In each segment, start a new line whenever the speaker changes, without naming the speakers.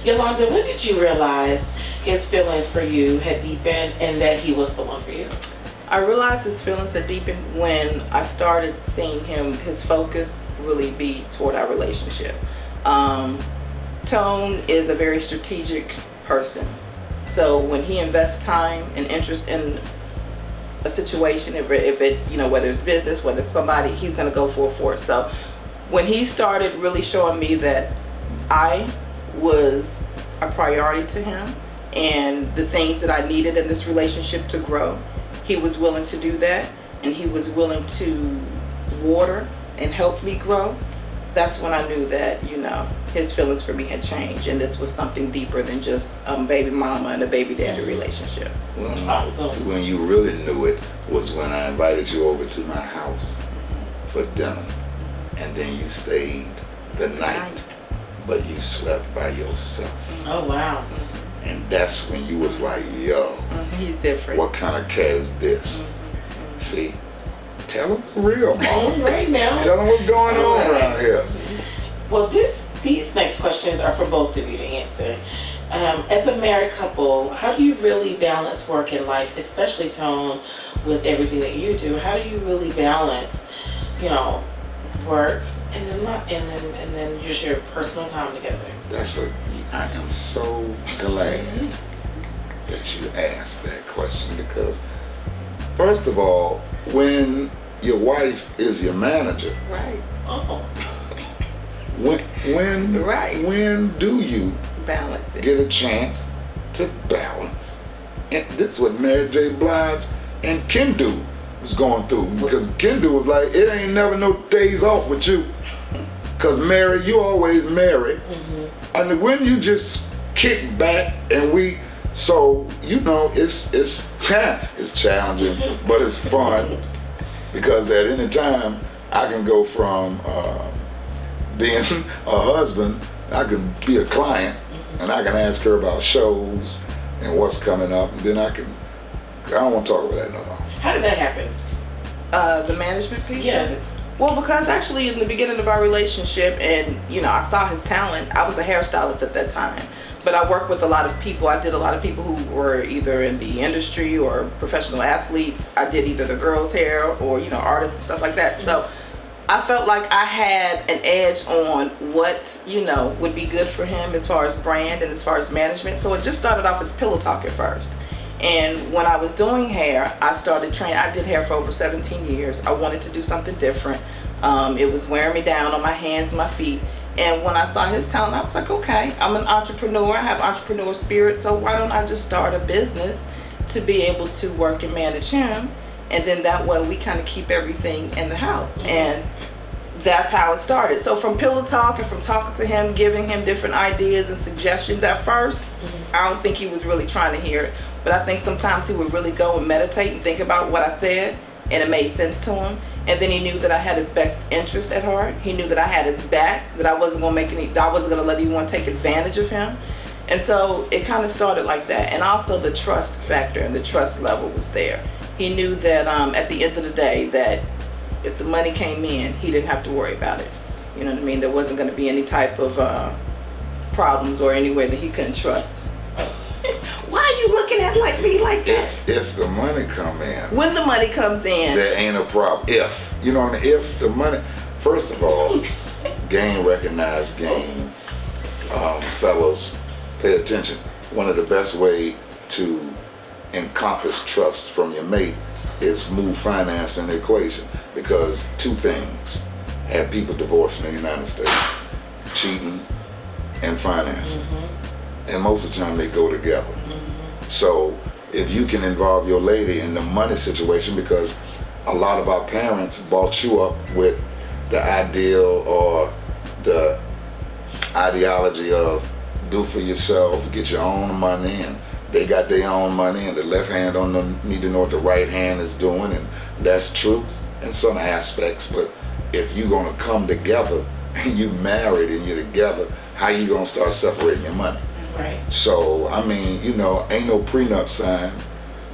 Yolanda, when did you realize his feelings for you had deepened and that he was the one for you?
I realized his feelings had deepened when I started seeing his focus really be toward our relationship. Tone is a very strategic person. So when he invests time and interest in a situation, if it's, whether it's business, whether it's somebody, he's going to go for it. So when he started really showing me that I was a priority to him and the things that I needed in this relationship to grow, he was willing to do that, and he was willing to water and help me grow. That's when I knew that, his feelings for me had changed, and this was something deeper than just baby mama and a baby daddy relationship.
When you really knew it was when I invited you over to my house for dinner, and then you stayed the night, but you slept by yourself.
Oh, wow.
And that's when you was like, yo,
he's different.
What kind of cat is this? See, tell him for real, mama.
Right now.
Tell him what's going on around here.
Well, these next questions are for both of you to answer. As a married couple, how do you really balance work and life, especially Tone, with everything that you do? How do you really balance, work and then just your personal time together?
I am so glad that you asked that question, because first of all, when your wife is your manager,
right?
Oh.
When do you
balance it?
Get a chance to balance? And this is what Mary J. Blige and Kendu was going through, because Kendu was like, it ain't never no days off with you, because Mary, you always marry. And when you just kick back and it's challenging, but it's fun, because at any time I can go from being a husband, I can be a client, and I can ask her about shows and what's coming up, and then I don't want to talk about that no more.
How did that happen?
The management piece?
Yeah.
Well, because actually in the beginning of our relationship, and I saw his talent. I was a hairstylist at that time, but I worked with a lot of people. I did a lot of people who were either in the industry or professional athletes. I did either the girls' hair or artists and stuff like that. So I felt like I had an edge on what would be good for him as far as brand and as far as management. So it just started off as pillow talk at first. And when I was doing hair, I started training. I did hair for over 17 years. I wanted to do something different. It was wearing me down on my hands and my feet. And when I saw his talent, I was like, okay, I'm an entrepreneur. I have entrepreneur spirit. So why don't I just start a business to be able to work and manage him? And then that way we kind of keep everything in the house. And that's how it started. So from pillow talk and from talking to him, giving him different ideas and suggestions at first, I don't think he was really trying to hear it. But I think sometimes he would really go and meditate and think about what I said, and it made sense to him. And then he knew that I had his best interest at heart. He knew that I had his back, that I wasn't going to let anyone take advantage of him. And so it kind of started like that. And also the trust factor and the trust level was there. He knew that at the end of the day, that if the money came in, he didn't have to worry about it. You know what I mean? There wasn't going to be any type of problems or anywhere that he couldn't trust. Why are you looking at me like that?
If the money come in.
When the money comes in.
There ain't a problem. If the money, first of all, game recognized game. Fellas, pay attention. One of the best way to encompass trust from your mate is move finance in the equation, because two things have people divorced in the United States: cheating and finance. And most of the time they go together. So if you can involve your lady in the money situation, because a lot of our parents brought you up with the ideal or the ideology of do for yourself, get your own money, and they got their own money, and the left hand don't need to know what the right hand is doing, and that's true in some aspects. But if you're gonna come together and you married and you're together, how you gonna start separating your money?
Right.
So, ain't no prenup signed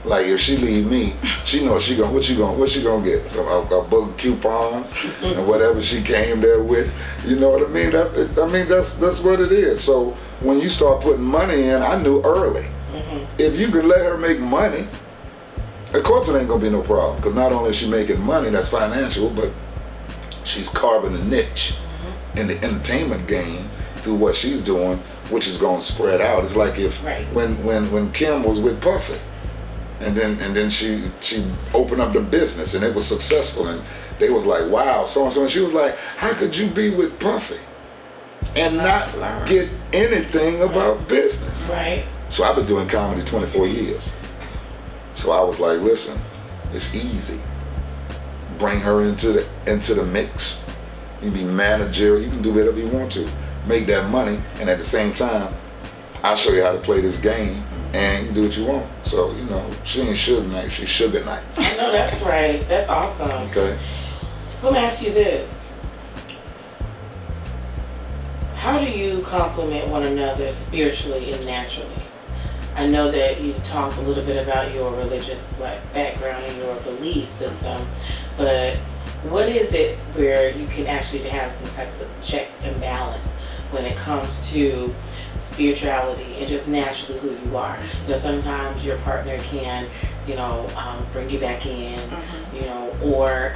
Like if she leave me, she knows what she gonna get? Some a book of coupons and whatever she came there with. You know what I mean? That's what it is. So when you start putting money in, I knew early. If you could let her make money, of course it ain't gonna be no problem. Because not only is she making money, that's financial, but she's carving a niche in the entertainment game through what she's doing, which is gonna spread out. It's like if when Kim was with Puffy. And then she opened up the business and it was successful and they was like, wow, so and so, and she was like, how could you be with Puffy and not get anything about business?
Right.
So I've been doing comedy 24 years. So I was like, listen, it's easy. Bring her into the mix. You can be managerial, you can do whatever you want to. Make that money, and at the same time, I'll show you how to play this game and do what you want. So, you know, she ain't Suge Knight, she's Sugar Knight.
I know that's right. That's awesome.
Okay.
So let me ask you this. How do you complement one another spiritually and naturally? I know that you talked a little bit about your religious background and your belief system, but what is it where you can actually have some types of check and balance when it comes to spirituality and just naturally who you are? You know, sometimes your partner can, you know, bring you back in, you know, or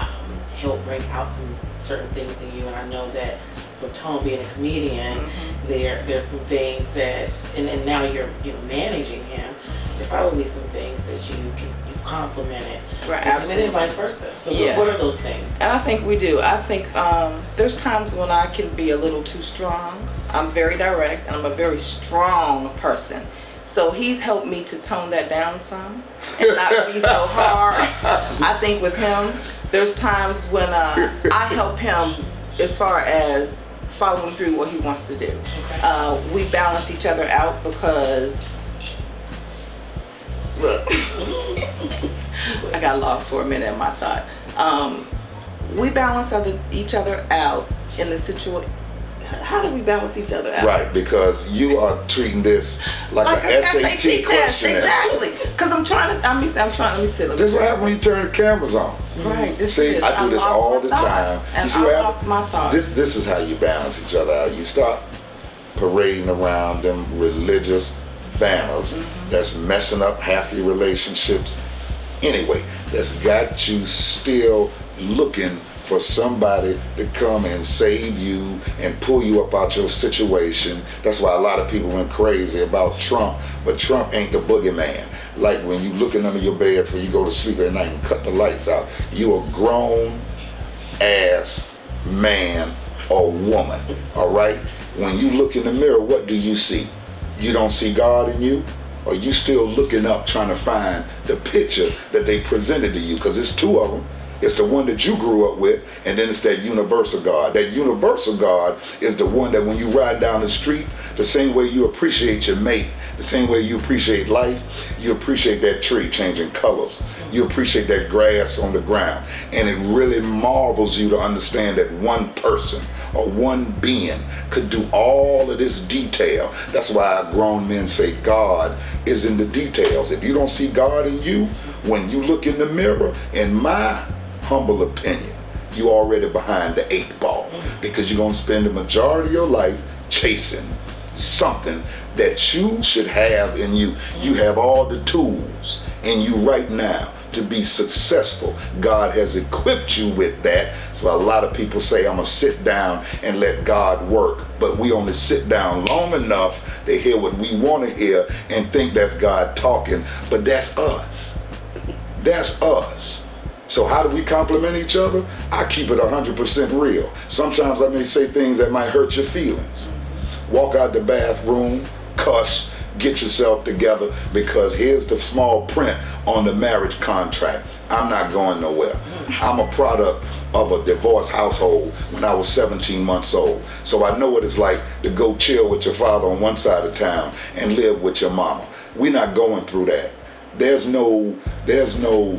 help bring out some certain things in you. And I know that with Tone being a comedian, there's some things that, and now you're managing him. There's probably some things that you compliment it,
right?
And then vice versa. So what are those things?
And I think we do. I think there's times when I can be a little too strong. I'm very direct, and I'm a very strong person. So he's helped me to tone that down some and not be so hard. I think with him, there's times when I help him as far as following through what he wants to do. Okay. We balance each other out because, look, I got lost for a minute in my thought. We balance each other out in the situation. How do we balance each other out?
Right, because you are treating this like a SAT question.
Exactly. Because I'm trying to, let me sit.
This is what happens when you turn the cameras on.
Right.
See, I do this all the time.
And
you see
I lost my thoughts.
This is how you balance each other out. You stop parading around them religious banners that's messing up half your relationships. Anyway, that's got you still looking for somebody to come and save you and pull you up out your situation. That's why a lot of people went crazy about Trump, but Trump ain't the boogeyman. Like when you looking under your bed before you go to sleep at night and cut the lights out, you a grown ass man or woman, all right? When you look in the mirror, what do you see? You don't see God in you? Or you still looking up trying to find the picture that they presented to you? Because it's two of them. It's the one that you grew up with, and then it's that universal God. That universal God is the one that when you ride down the street, the same way you appreciate your mate, the same way you appreciate life, you appreciate that tree changing colors. You appreciate that grass on the ground. And it really marvels you to understand that one person or one being could do all of this detail. That's why grown men say God is in the details. If you don't see God in you, when you look in the mirror, in my humble opinion, you already behind the 8 ball, because you're going to spend the majority of your life chasing something that you should have in you. You have all the tools in you right now to be successful. God has equipped you with that. So a lot of people say, I'm gonna sit down and let God work. But we only sit down long enough to hear what we want to hear and think that's God talking. But that's us. That's us. So how do we compliment each other? I keep it 100% real. Sometimes I may say things that might hurt your feelings. Walk out the bathroom, cuss, get yourself together, because here's the small print on the marriage contract. I'm not going nowhere. I'm a product of a divorced household when I was 17 months old. So I know what it's like to go chill with your father on one side of town and live with your mama. We're not going through that. There's no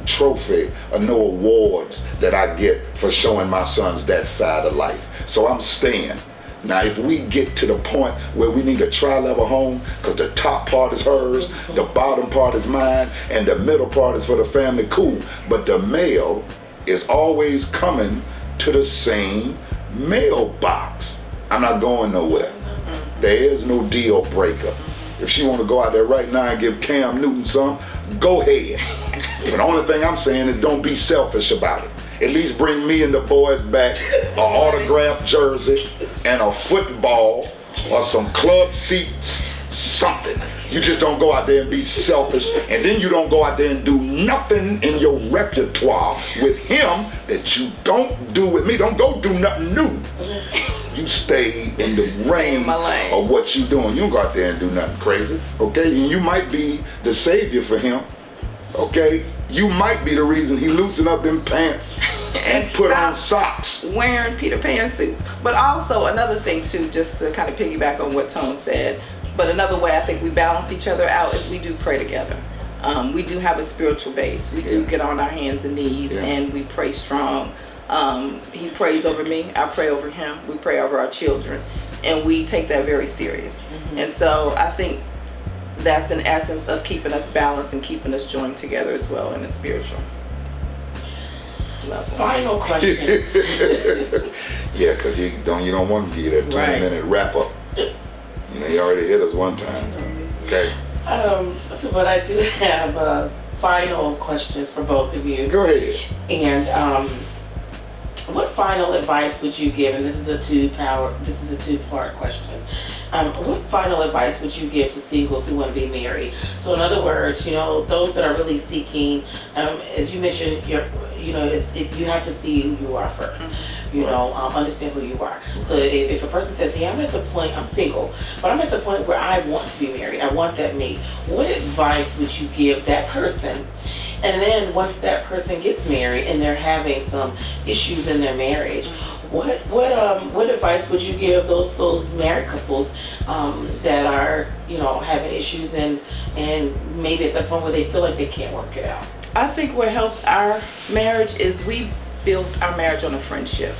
trophy or no awards that I get for showing my sons that side of life. So I'm staying Now, if we get to the point where we need a tri-level home, because the top part is hers, the bottom part is mine, and the middle part is for the family, cool. But the mail is always coming to the same mailbox. I'm not going nowhere. There is no deal breaker. If she want to go out there right now and give Cam Newton some, go ahead. But the only thing I'm saying is don't be selfish about it. At least bring me and the boys back an autographed jersey and a football or some club seats, something. You just don't go out there and be selfish, and then you don't go out there and do nothing in your repertoire with him that you don't do with me. Don't go do nothing new. You stay in the range of what you doing. You don't go out there and do nothing crazy, okay? And you might be the savior for him, okay? You might be the reason he loosened up them pants and put on socks.
Wearing Peter Pan suits. But also another thing too, just to kind of piggyback on what Tone said, but another way I think we balance each other out is we do pray together. We do have a spiritual base. We do get on our hands and knees and we pray strong. He prays over me, I pray over him, we pray over our children, and we take that very serious. And so I think that's an essence of keeping us balanced and keeping us joined together as well in a spiritual level.
Final question.
Yeah, because you don't want to give you that 20-minute wrap up. You know, you already hit us one time. Okay.
So, but I do have final questions for both of you.
Go ahead.
And what final advice would you give? And this is a two-part question. What final advice would you give to singles who want to be married? So in other words, you know, those that are really seeking, as you mentioned, you have to see who you are first. You know, understand who you are. So if a person says, hey, I'm single, but I'm at the point where I want to be married, I want that mate, what advice would you give that person? And then once that person gets married and they're having some issues in their marriage, what advice would you give those married couples that are, you know, having issues and maybe at the point where they feel like they can't work it out?
I think what helps our marriage is we built our marriage on a friendship.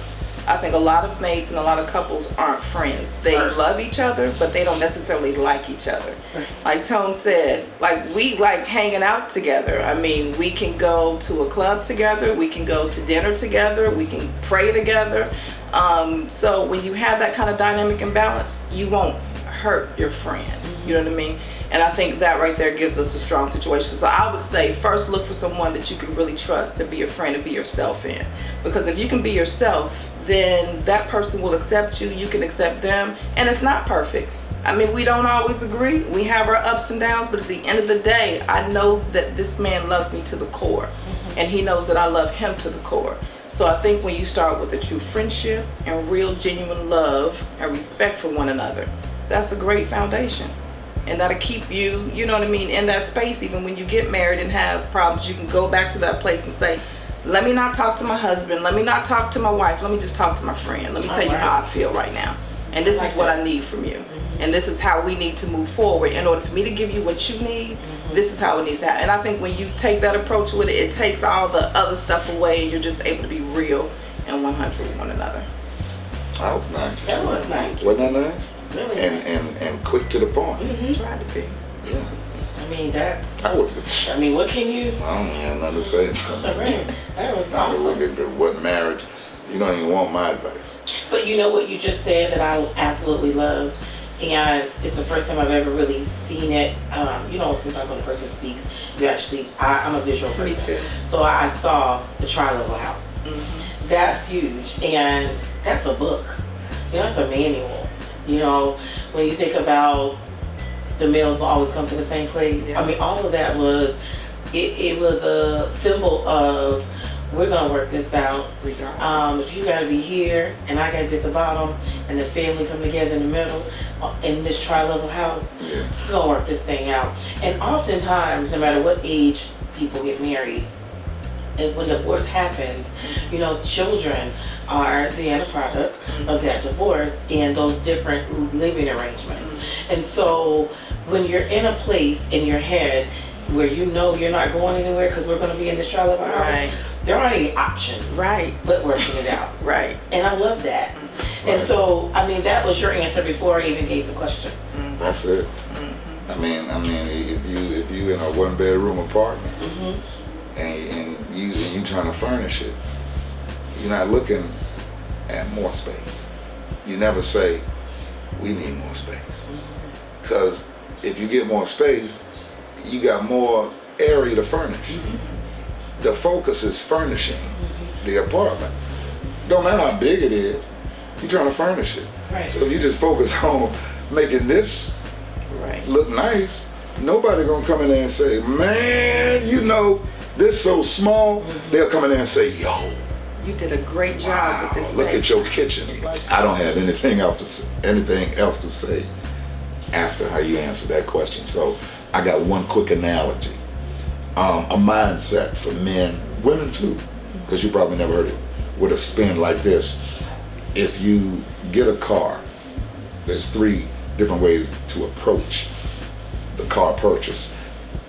I think a lot of mates and a lot of couples aren't friends. They love each other, but they don't necessarily like each other. Like Tone said, like we like hanging out together. I mean, we can go to a club together, we can go to dinner together, we can pray together. So when you have that kind of dynamic and balance, you won't hurt your friend. You know what I mean? And I think that right there gives us a strong situation. So I would say first look for someone that you can really trust to be a friend and be yourself in. Because if you can be yourself, then that person will accept you, you can accept them, and it's not perfect. I mean, we don't always agree. We have our ups and downs, but at the end of the day, I know that this man loves me to the core, and he knows that I love him to the core. So I think when you start with a true friendship and real genuine love and respect for one another, that's a great foundation. And that'll keep you, you know what I mean, in that space. Even when you get married and have problems, you can go back to that place and say, let me not talk to my husband, let me not talk to my wife, let me just talk to my friend. Let me tell you how I feel right now. And this is what I need from you. And this is how we need to move forward. In order for me to give you what you need, this is how it needs to happen. And I think when you take that approach with it, it takes all the other stuff away and you're just able to be real and 100 with one another.
That was nice.
That was nice.
Wasn't that nice?
Really nice.
And quick to the point.
Tried to be.
Yeah.
I mean, that
was it.
I mean, what can you?
I don't have nothing to say.
That was awesome.
What marriage? You don't even want my advice.
But you know what you just said that I absolutely loved, and it's the first time I've ever really seen it. You know, sometimes when a person speaks, you actually, I'm a visual person.
Me too.
So I saw the tri-level house. That's huge, and that's a book. You know, that's a manual. You know, when you think about the males will always come to the same place. I mean, all of that was, it was a symbol of, we're gonna work this out. If you gotta be here and I gotta be at the bottom and the family come together in the middle in this tri-level house, we're gonna work this thing out. And oftentimes, no matter what age people get married, and when divorce happens, you know, children are the end product of that divorce and those different living arrangements. And so when you're in a place in your head where you know you're not going anywhere because we're going to be in this tri-level house, there aren't any options but working it out. And I love that. And
Right.
so, I mean, that was your answer before I even gave the question.
That's it. I mean, if you in a 1-bedroom apartment and you trying to furnish it, you're not looking at more space. You never say, we need more space. Because if you get more space, you got more area to furnish. The focus is furnishing the apartment. Don't matter how big it is, you're trying to furnish it.
Right.
So if you just focus on making this
Right.
look nice, nobody gonna come in there and say, man, you know, this so small. They'll come in there and say, yo,
You did a great job
wow,
with this
look
space.
at your kitchen. I don't have anything else to say after how you answered that question. So I got one quick analogy. A mindset for men, women too, because you probably never heard it, with a spin like this. If you get a car, there's 3 different ways to approach the car purchase.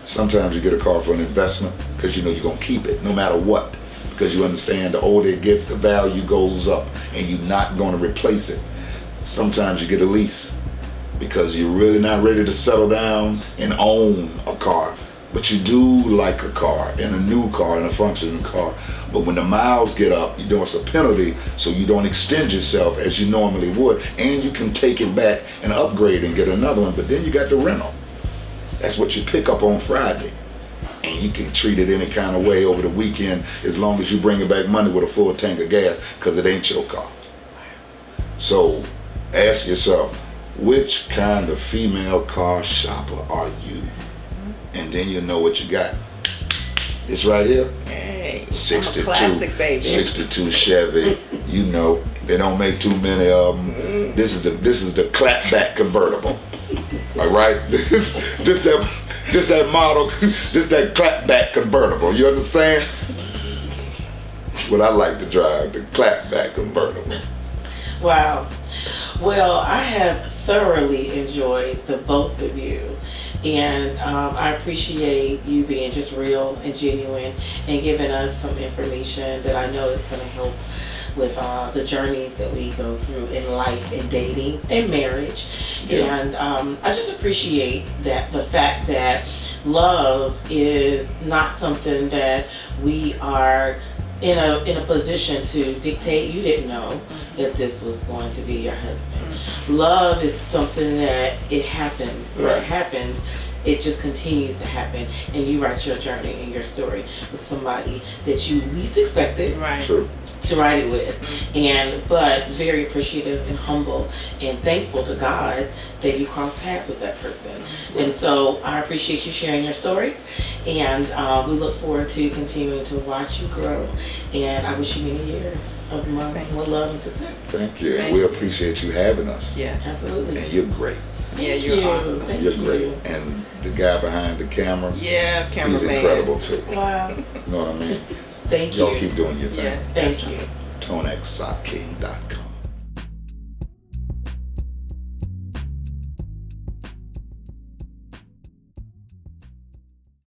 Sometimes you get a car for an investment because you know you're going to keep it no matter what, because you understand the older it gets, the value goes up and you're not going to replace it. Sometimes you get a lease because you're really not ready to settle down and own a car, but you do like a car and a new car and a functioning car. But when the miles get up, you know it's a penalty, so you don't extend yourself as you normally would, and you can take it back and upgrade and get another one. But then you got the rental. That's what you pick up on Friday, and you can treat it any kind of way over the weekend as long as you bring it back Monday with a full tank of gas, because it ain't your car. So ask yourself, which kind of female car shopper are you? And then you know what you got. It's right here.
Hey,
62,
I'm a classic, baby.
62 Chevy. You know, they don't make too many of them. This is the clapback convertible. All right, just that model, just that clapback convertible. You understand? That's what I like to drive, the clapback convertible.
Wow. Well, I have thoroughly enjoyed the both of you. And I appreciate you being just real and genuine and giving us some information that I know is going to help with the journeys that we go through in life and dating and marriage.
Yeah.
And I just appreciate that the fact that love is not something that we are in a position to dictate. You didn't know that this was going to be your husband. Love is something that it happens. When
Right.
it happens, it just continues to happen, and you write your journey and your story with somebody that you least expected
Right.
True.
to write it with. But very appreciative and humble and thankful to God that you crossed paths with that person. And so I appreciate you sharing your story, and we look forward to continuing to watch you grow, and I wish you many years of more love and success.
Thank you.
Thank
And we
you.
appreciate you having us.
Yes.
Absolutely.
And you're great.
Yeah,
Thank
you're
you.
awesome.
Thank
You're
you.
great. And the guy behind the camera,
Yeah,
he's
cameraman.
incredible too.
Wow.
You know what I mean?
Thank you.
Y'all keep doing your thing.
Yes.
Thank you.
ToneXSockking.com.